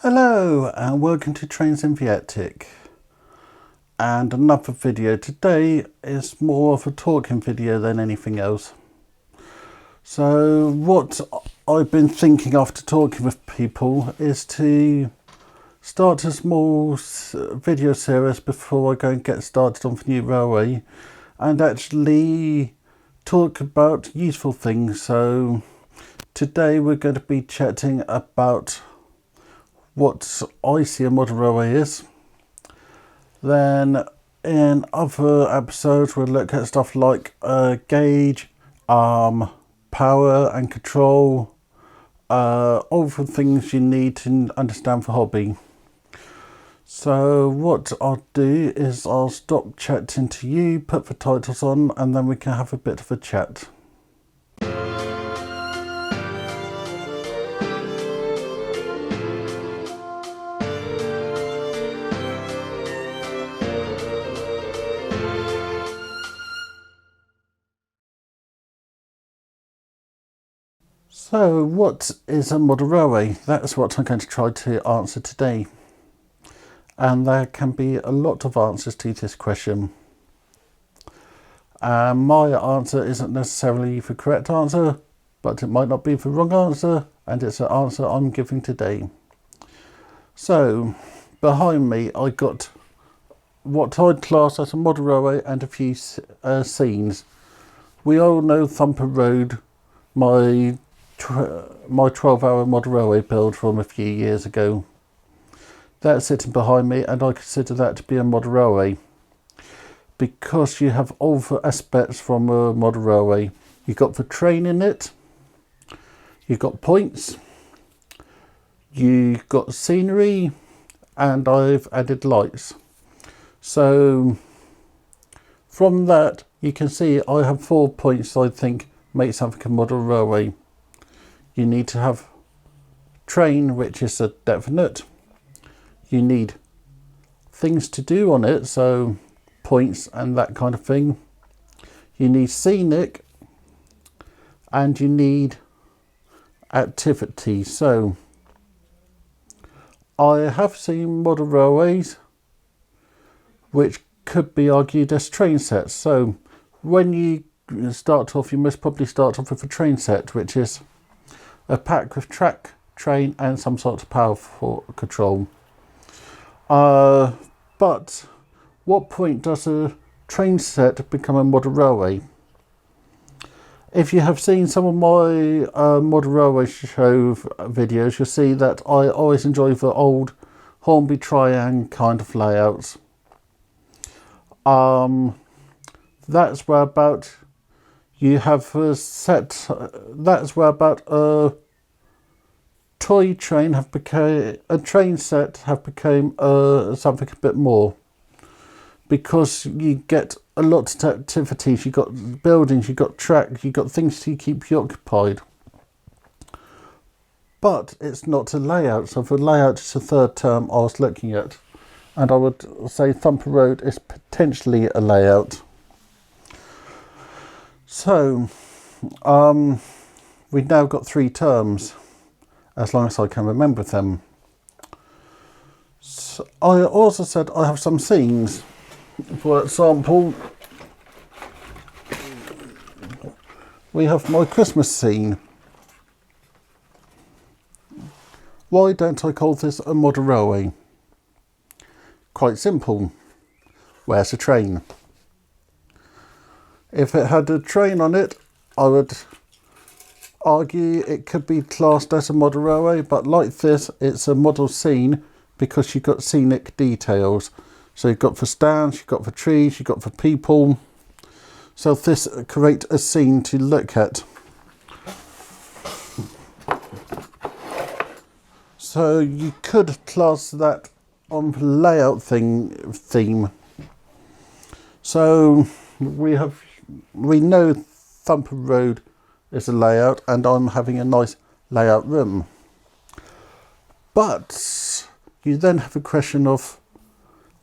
Hello and welcome to Trains in Viettic, and another video. Today is more of a talking video than anything else. So what I've been thinking after talking with people is to start a small video series before I go and get started on the new railway and actually talk about useful things. So today we're going to be chatting about what I see a model railway is. Then in other episodes we'll look at stuff like gauge, power and control, all the things you need to understand the hobby. So what I'll do is I'll stop chatting to you, put the titles on, and then we can have a bit of a chat. So what is a model railway? That's what I'm going to try to answer today. And there can be a lot of answers to this question. My answer isn't necessarily the correct answer, but it might not be the wrong answer, and it's an answer I'm giving today. So behind me I got what I'd class as a model railway and a few scenes. We all know Thumper Road, my 12-hour model railway build from a few years ago. That's sitting behind me, and I consider that to be a model railway because you have all the aspects from a model railway. You've got the train in it, you've got points, you've got scenery, and I've added lights. So from that you can see I have 4 points I think make something a model railway. You need to have train, which is a definite. You need things to do on it, so points and that kind of thing. You need scenic, and you need activity. So I have seen model railways which could be argued as train sets. So when you start off, you must probably start off with a train set, which is a pack with track, train and some sort of power for control. But what point does a train set become a model railway? If you have seen some of my model railway show videos, you'll see that I always enjoy the old Hornby triangle kind of layouts. That's where about you have a set. That's where about a toy train have become a train set have become something a bit more, because you get a lot of activities. You got buildings, you got track, you got things to keep you occupied. But it's not a layout. So the layout is the third term I was looking at, and I would say Thumper Road is potentially a layout. So we've now got 3 terms, as long as I can remember them. So I also said I have some scenes. For example, we have my Christmas scene. Why don't I call this a model railway? Quite simple. Where's the train? If it had a train on it, I would argue it could be classed as a model railway, but like this, it's a model scene because you've got scenic details. So you've got the stands, you've got the trees, you've got the people. So this creates a scene to look at. So you could class that on the layout theme. So we know Thumper Road is a layout, and I'm having a nice layout room. But you then have a question of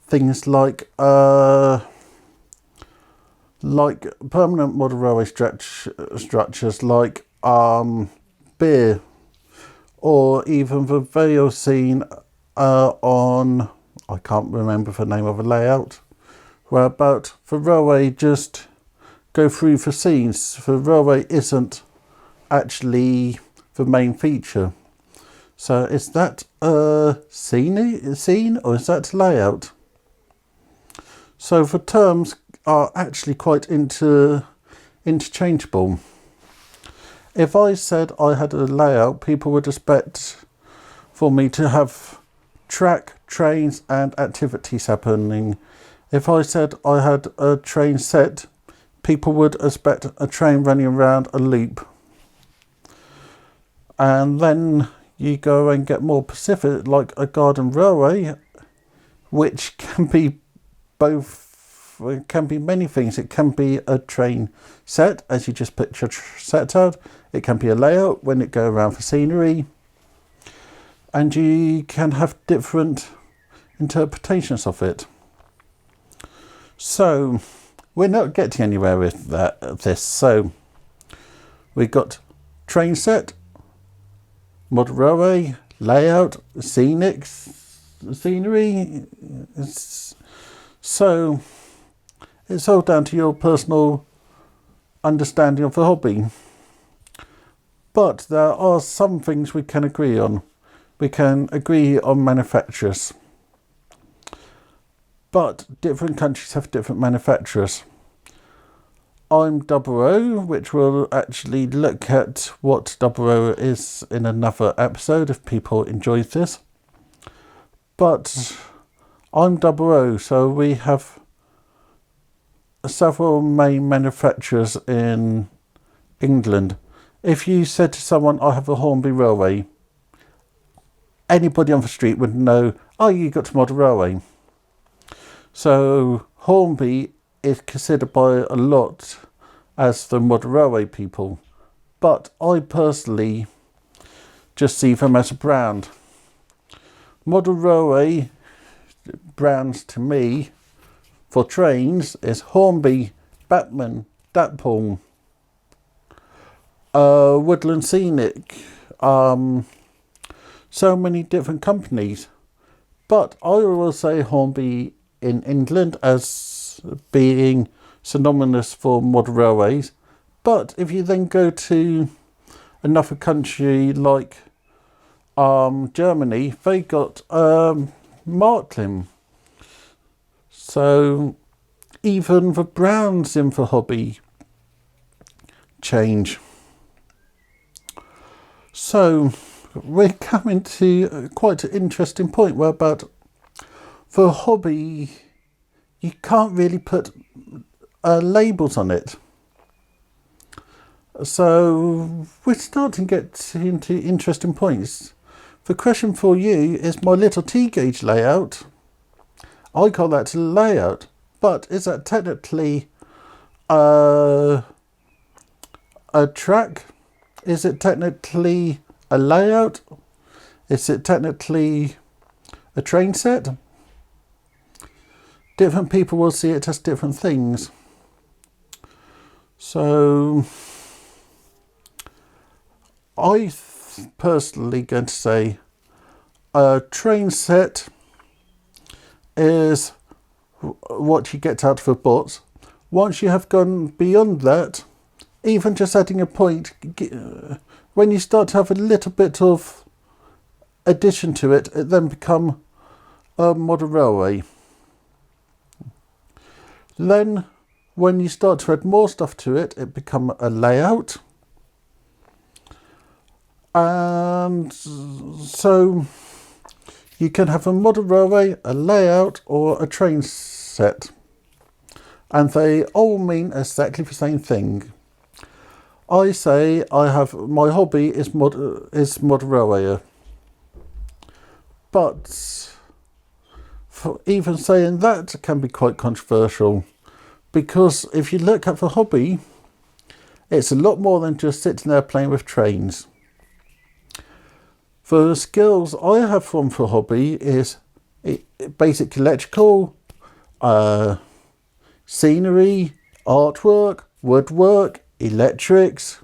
things like permanent model railway structures, like beer, or even the Vale scene on, I can't remember the name of the layout, where about the railway just go through the scenes. The railway isn't actually the main feature. So is that a scene or is that layout? So the terms are actually quite interchangeable. If I said I had a layout, people would expect for me to have track, trains and activities happening. If I said I had a train set, people would expect a train running around a loop. And then you go and get more specific, like a garden railway, which can be it can be many things. It can be a train set, as you just picture set out. It can be a layout when it go around for scenery. And you can have different interpretations of it. So we're not getting anywhere with this. So we got train set, model railway, layout, scenery. So it's all down to your personal understanding of the hobby. But there are some things we can agree on. We can agree on manufacturers. But different countries have different manufacturers. I'm 00, which will actually look at what 00 is in another episode if people enjoy this. But I'm 00, so we have several main manufacturers in England. If you said to someone, I have a Hornby Railway, anybody on the street would know, oh, you got to Model Railway. So Hornby is considered by a lot as the Model Railway people. But I personally just see them as a brand. Model Railway brands to me for trains is Hornby, Batman, Dapple, Woodland Scenic, so many different companies. But I will say Hornby in England as being synonymous for model railways. But if you then go to another country like Germany, they got Marklin. So even the brands in the hobby change. So we're coming to quite an interesting point where about for hobby you can't really put labels on it. So we're starting to get into interesting points. The question for you is my little T-gauge layout. I call that a layout, but is that technically a track? Is it technically a layout? Is it technically a train set? Different people will see it as different things. So I personally going to say a train set is what you get out of a box. Once you have gone beyond that, even just adding a point, when you start to have a little bit of addition to it, it then become a model railway. Then when you start to add more stuff to it, it become a layout. And so you can have a model railway, a layout, or a train set. And they all mean exactly the same thing. I say I have my hobby is model railway. But for even saying that can be quite controversial, because if you look at the hobby, it's a lot more than just sitting there playing with trains. The skills I have from the hobby is basic electrical, scenery, artwork, woodwork, electrics,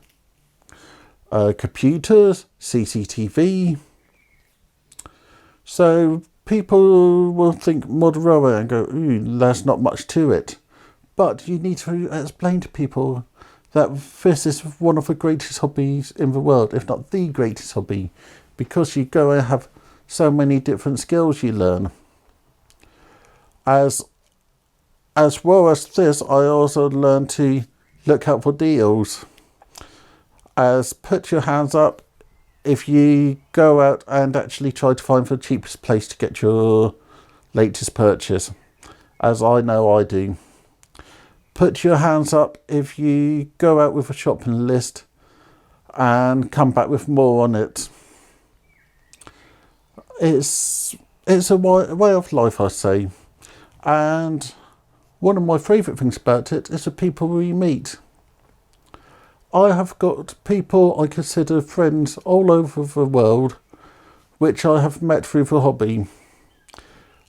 computers, CCTV. So people will think Moderoa and go, ooh, there's not much to it. But you need to explain to people that this is one of the greatest hobbies in the world, if not the greatest hobby, because you go and have so many different skills you learn. As well as this, I also learned to look out for deals. As put your hands up if you go out and actually try to find the cheapest place to get your latest purchase, as I know I do. Put your hands up if you go out with a shopping list and come back with more on it. It's a way of life, I say. And one of my favourite things about it is the people we meet. I have got people I consider friends all over the world, which I have met through the hobby.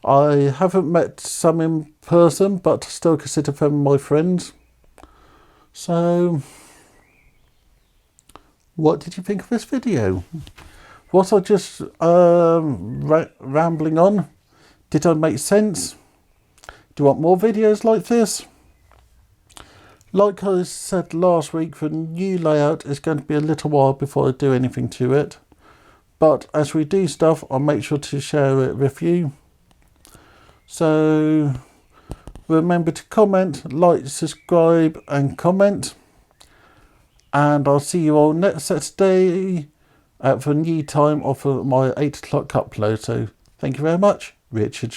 I haven't met some in person, but still consider them my friends. So, what did you think of this video? Was I just rambling on? Did I make sense? Do you want more videos like this? Like I said last week, the new layout is going to be a little while before I do anything to it. But as we do stuff, I'll make sure to share it with you. So remember to comment, like, subscribe and comment. And I'll see you all next Saturday at the new time of my 8 o'clock upload. So thank you very much, Richard.